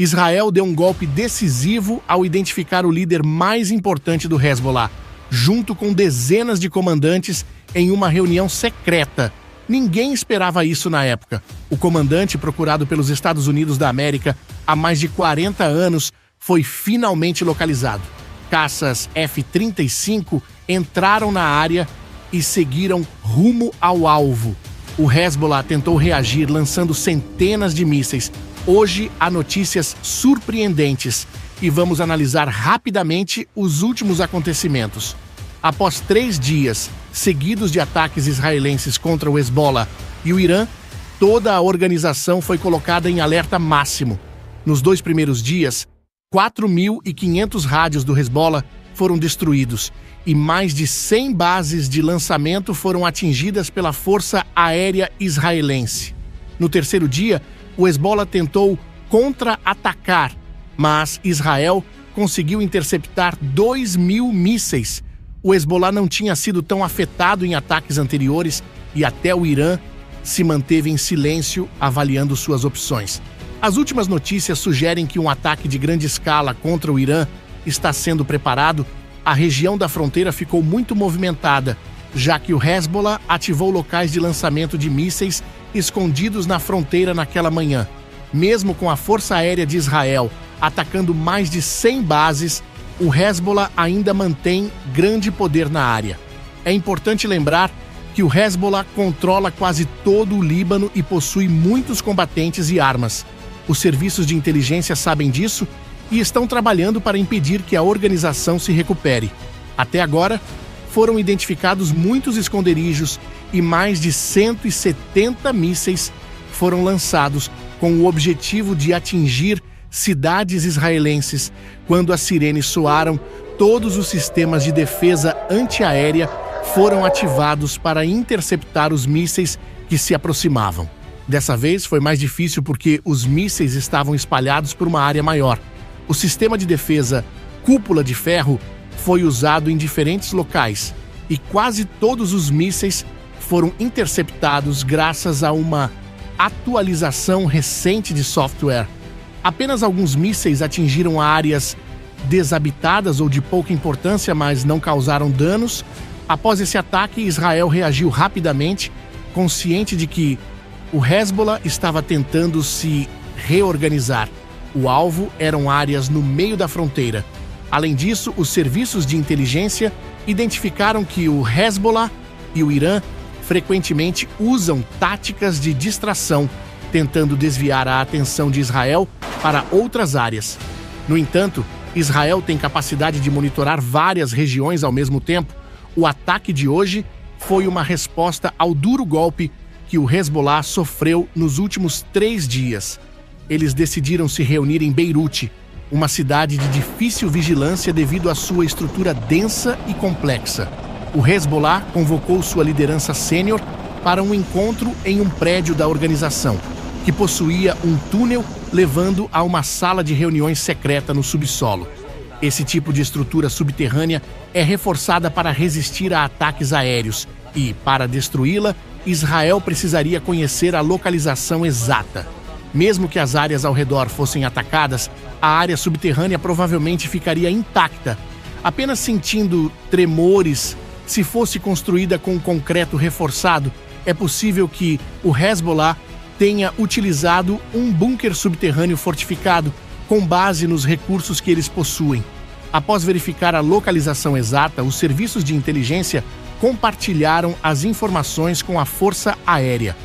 Israel deu um golpe decisivo ao identificar o líder mais importante do Hezbollah, junto com dezenas de comandantes em uma reunião secreta. Ninguém esperava isso na época. O comandante, procurado pelos Estados Unidos da América há mais de 40 anos, foi finalmente localizado. Caças F-35 entraram na área e seguiram rumo ao alvo. O Hezbollah tentou reagir lançando centenas de mísseis. Hoje há notícias surpreendentes e vamos analisar rapidamente os últimos acontecimentos. Após 3 dias seguidos de ataques israelenses contra o Hezbollah e o Irã, toda a organização foi colocada em alerta máximo. Nos 2 primeiros dias, 4.500 rádios do Hezbollah foram destruídos e mais de 100 bases de lançamento foram atingidas pela Força Aérea Israelense. No 3º dia, o Hezbollah tentou contra-atacar, mas Israel conseguiu interceptar 2.000 mísseis. O Hezbollah não tinha sido tão afetado em ataques anteriores e até o Irã se manteve em silêncio, avaliando suas opções. As últimas notícias sugerem que um ataque de grande escala contra o Irã está sendo preparado. A região da fronteira ficou muito movimentada, já que o Hezbollah ativou locais de lançamento de mísseis escondidos na fronteira naquela manhã. Mesmo com a Força Aérea de Israel atacando mais de 100 bases, o Hezbollah ainda mantém grande poder na área. É importante lembrar que o Hezbollah controla quase todo o Líbano e possui muitos combatentes e armas. Os serviços de inteligência sabem disso e estão trabalhando para impedir que a organização se recupere. Até agora, foram identificados muitos esconderijos e mais de 170 mísseis foram lançados com o objetivo de atingir cidades israelenses. Quando as sirenes soaram, todos os sistemas de defesa antiaérea foram ativados para interceptar os mísseis que se aproximavam. Dessa vez foi mais difícil porque os mísseis estavam espalhados por uma área maior. O sistema de defesa Cúpula de Ferro foi usado em diferentes locais e quase todos os mísseis foram interceptados graças a uma atualização recente de software. Apenas alguns mísseis atingiram áreas desabitadas ou de pouca importância, mas não causaram danos. Após esse ataque, Israel reagiu rapidamente, consciente de que o Hezbollah estava tentando se reorganizar. O alvo eram áreas no meio da fronteira. Além disso, os serviços de inteligência identificaram que o Hezbollah e o Irã frequentemente usam táticas de distração, tentando desviar a atenção de Israel para outras áreas. No entanto, Israel tem capacidade de monitorar várias regiões ao mesmo tempo. O ataque de hoje foi uma resposta ao duro golpe que o Hezbollah sofreu nos últimos 3 dias. Eles decidiram se reunir em Beirute, uma cidade de difícil vigilância devido à sua estrutura densa e complexa. O Hezbollah convocou sua liderança sênior para um encontro em um prédio da organização, que possuía um túnel levando a uma sala de reuniões secreta no subsolo. Esse tipo de estrutura subterrânea é reforçada para resistir a ataques aéreos e, para destruí-la, Israel precisaria conhecer a localização exata. Mesmo que as áreas ao redor fossem atacadas, a área subterrânea provavelmente ficaria intacta, apenas sentindo tremores. Se fosse construída com concreto reforçado, é possível que o Hezbollah tenha utilizado um bunker subterrâneo fortificado com base nos recursos que eles possuem. Após verificar a localização exata, os serviços de inteligência compartilharam as informações com a Força Aérea.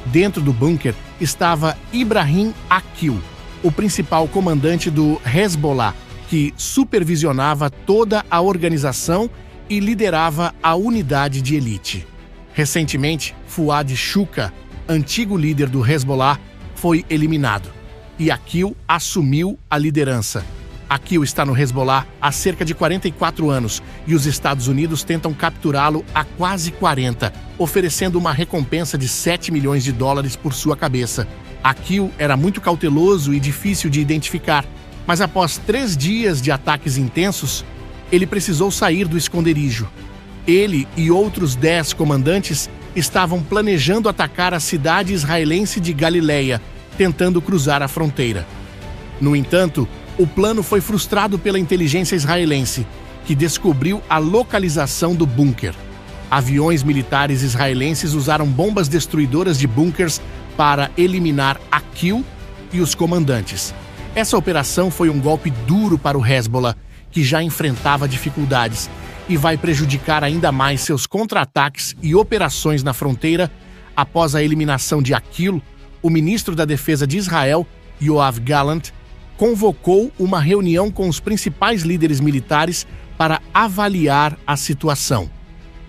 Dentro do bunker estava Ibrahim Akil, o principal comandante do Hezbollah, que supervisionava toda a organização e liderava a unidade de elite. Recentemente, Fuad Shuka, antigo líder do Hezbollah, foi eliminado e Akil assumiu a liderança. Akil está no Hezbollah há cerca de 44 anos e os Estados Unidos tentam capturá-lo há quase 40, oferecendo uma recompensa de $7 milhões por sua cabeça. Akil era muito cauteloso e difícil de identificar, mas após 3 dias de ataques intensos, ele precisou sair do esconderijo. Ele e outros 10 comandantes estavam planejando atacar a cidade israelense de Galileia, tentando cruzar a fronteira. No entanto, o plano foi frustrado pela inteligência israelense, que descobriu a localização do bunker. Aviões militares israelenses usaram bombas destruidoras de bunkers para eliminar Aqil e os comandantes. Essa operação foi um golpe duro para o Hezbollah, que já enfrentava dificuldades, e vai prejudicar ainda mais seus contra-ataques e operações na fronteira. Após a eliminação de Aqil, o ministro da Defesa de Israel, Yoav Gallant, convocou uma reunião com os principais líderes militares para avaliar a situação.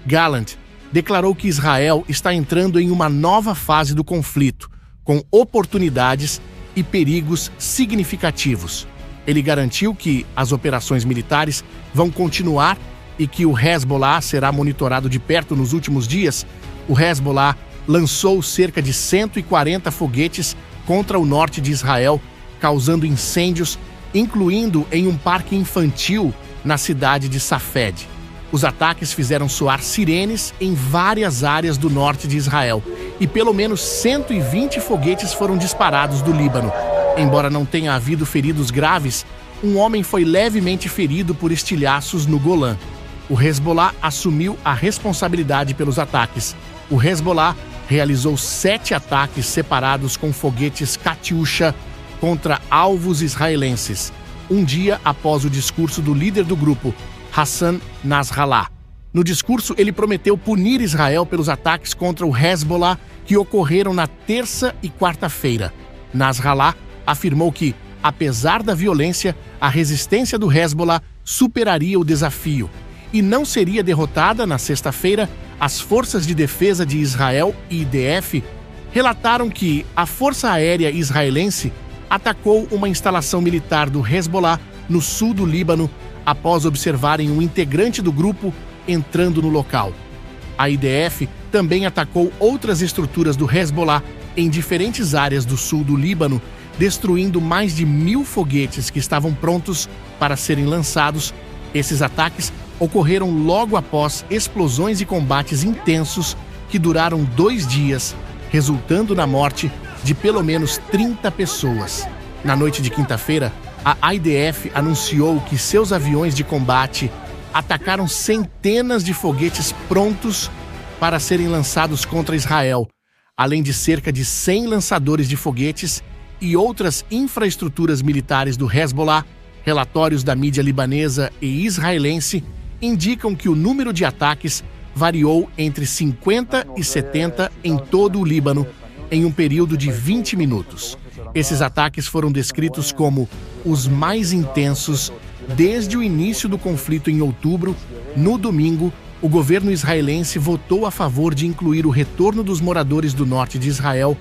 Gallant declarou que Israel está entrando em uma nova fase do conflito, com oportunidades e perigos significativos. Ele garantiu que as operações militares vão continuar e que o Hezbollah será monitorado de perto. Nos últimos dias, o Hezbollah lançou cerca de 140 foguetes contra o norte de Israel, causando incêndios, incluindo em um parque infantil na cidade de Safed. Os ataques fizeram soar sirenes em várias áreas do norte de Israel e pelo menos 120 foguetes foram disparados do Líbano. Embora não tenha havido feridos graves, um homem foi levemente ferido por estilhaços no Golã. O Hezbollah assumiu a responsabilidade pelos ataques. O Hezbollah realizou 7 ataques separados com foguetes Katyusha contra alvos israelenses, um dia após o discurso do líder do grupo, Hassan Nasrallah. No discurso, ele prometeu punir Israel pelos ataques contra o Hezbollah que ocorreram na terça e quarta-feira. Nasrallah afirmou que, apesar da violência, a resistência do Hezbollah superaria o desafio e não seria derrotada. Na sexta-feira, as Forças de Defesa de Israel, IDF, relataram que a Força Aérea Israelense atacou uma instalação militar do Hezbollah no sul do Líbano após observarem um integrante do grupo entrando no local. A IDF também atacou outras estruturas do Hezbollah em diferentes áreas do sul do Líbano, destruindo mais de 1.000 foguetes que estavam prontos para serem lançados. Esses ataques ocorreram logo após explosões e combates intensos que duraram 2 dias, resultando na morte de pelo menos 30 pessoas. Na noite de quinta-feira, a IDF anunciou que seus aviões de combate atacaram centenas de foguetes prontos para serem lançados contra Israel, além de cerca de 100 lançadores de foguetes e outras infraestruturas militares do Hezbollah. Relatórios da mídia libanesa e israelense indicam que o número de ataques variou entre 50 e 70 em todo o Líbano em um período de 20 minutos. Esses ataques foram descritos como os mais intensos desde o início do conflito em outubro. No domingo, o governo israelense votou a favor de incluir o retorno dos moradores do norte de Israel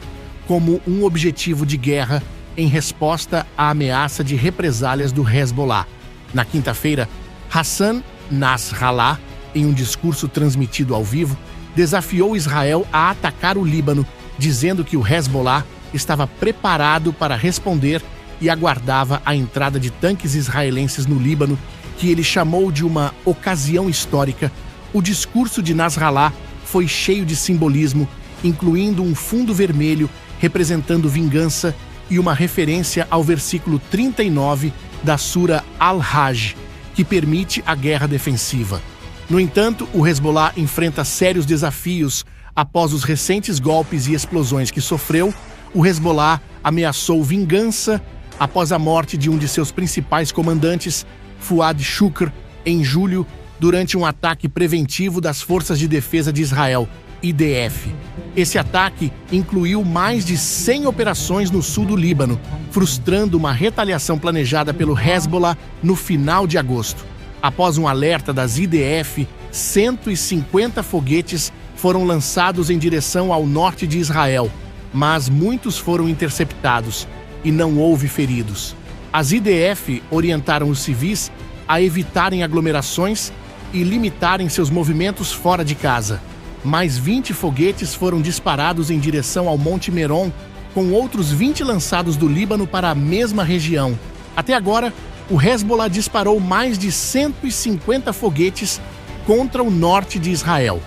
como um objetivo de guerra em resposta à ameaça de represálias do Hezbollah. Na quinta-feira, Hassan Nasrallah, em um discurso transmitido ao vivo, desafiou Israel a atacar o Líbano, dizendo que o Hezbollah estava preparado para responder e aguardava a entrada de tanques israelenses no Líbano, que ele chamou de uma ocasião histórica. O discurso de Nasrallah foi cheio de simbolismo, incluindo um fundo vermelho representando vingança e uma referência ao versículo 39 da Sura Al-Hajj, que permite a guerra defensiva. No entanto, o Hezbollah enfrenta sérios desafios após os recentes golpes e explosões que sofreu. O Hezbollah ameaçou vingança após a morte de um de seus principais comandantes, Fuad Shukr, em julho, durante um ataque preventivo das Forças de Defesa de Israel, IDF. Esse ataque incluiu mais de 100 operações no sul do Líbano, frustrando uma retaliação planejada pelo Hezbollah no final de agosto. Após um alerta das IDF, 150 foguetes foram lançados em direção ao norte de Israel, mas muitos foram interceptados e não houve feridos. As IDF orientaram os civis a evitarem aglomerações e limitarem seus movimentos fora de casa. Mais 20 foguetes foram disparados em direção ao Monte Meron, com outros 20 lançados do Líbano para a mesma região. Até agora, o Hezbollah disparou mais de 150 foguetes contra o norte de Israel.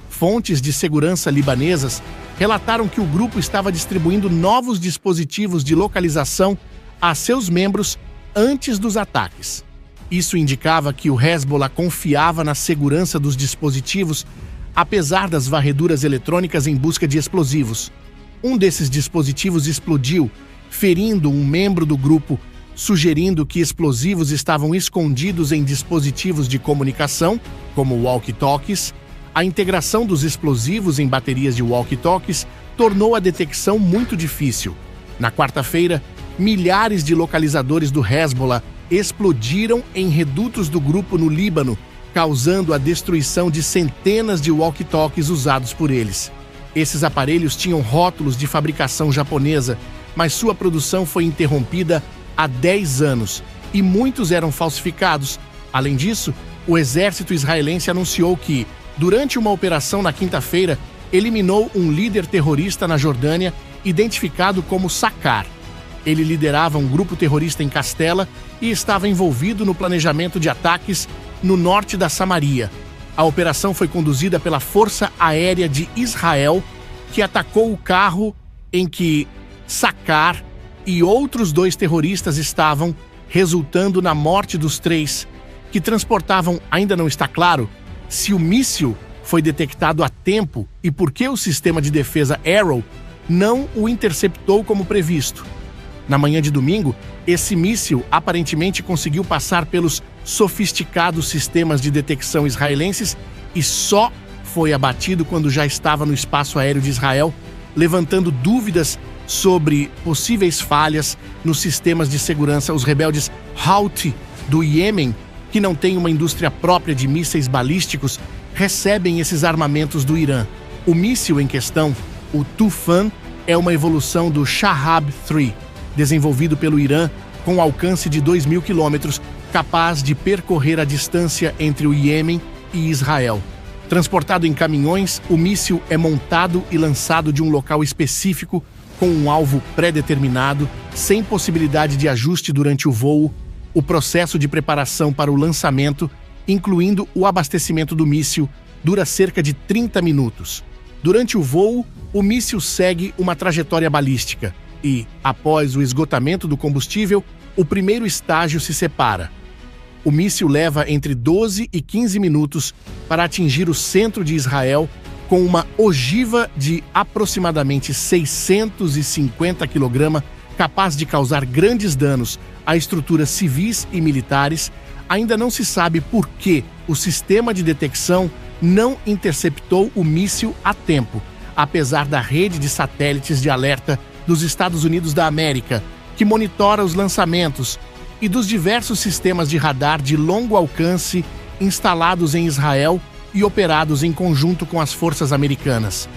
Fontes de segurança libanesas relataram que o grupo estava distribuindo novos dispositivos de localização a seus membros antes dos ataques. Isso indicava que o Hezbollah confiava na segurança dos dispositivos, apesar das varreduras eletrônicas em busca de explosivos. Um desses dispositivos explodiu, ferindo um membro do grupo, sugerindo que explosivos estavam escondidos em dispositivos de comunicação, como walkie-talkies. A integração dos explosivos em baterias de walkie-talkies tornou a detecção muito difícil. Na quarta-feira, milhares de localizadores do Hezbollah explodiram em redutos do grupo no Líbano, causando a destruição de centenas de walkie-talkies usados por eles. Esses aparelhos tinham rótulos de fabricação japonesa, mas sua produção foi interrompida há 10 anos e muitos eram falsificados. Além disso, o exército israelense anunciou que, durante uma operação na quinta-feira, eliminou um líder terrorista na Jordânia, identificado como Sacar. Ele liderava um grupo terrorista em Castela e estava envolvido no planejamento de ataques no norte da Samaria. A operação foi conduzida pela Força Aérea de Israel, que atacou o carro em que Sacar e outros 2 terroristas estavam, resultando na morte dos 3, que transportavam. Ainda não está claro se o míssil foi detectado a tempo e por que o sistema de defesa Arrow não o interceptou como previsto. Na manhã de domingo, esse míssil aparentemente conseguiu passar pelos sofisticados sistemas de detecção israelenses e só foi abatido quando já estava no espaço aéreo de Israel, levantando dúvidas sobre possíveis falhas nos sistemas de segurança. Os rebeldes Houthi do Iêmen, que não têm uma indústria própria de mísseis balísticos, recebem esses armamentos do Irã. O míssil em questão, o Tufan, é uma evolução do Shahab-3, desenvolvido pelo Irã com alcance de 2.000 quilômetros, capaz de percorrer a distância entre o Iêmen e Israel. Transportado em caminhões, o míssil é montado e lançado de um local específico, com um alvo pré-determinado, sem possibilidade de ajuste durante o voo. O processo de preparação para o lançamento, incluindo o abastecimento do míssil, dura cerca de 30 minutos. Durante o voo, o míssil segue uma trajetória balística e, após o esgotamento do combustível, o primeiro estágio se separa. O míssil leva entre 12 e 15 minutos para atingir o centro de Israel, com uma ogiva de aproximadamente 650 kg, capaz de causar grandes danos a estruturas civis e militares. Ainda não se sabe por que o sistema de detecção não interceptou o míssil a tempo, apesar da rede de satélites de alerta dos Estados Unidos da América, que monitora os lançamentos, e dos diversos sistemas de radar de longo alcance instalados em Israel e operados em conjunto com as forças americanas.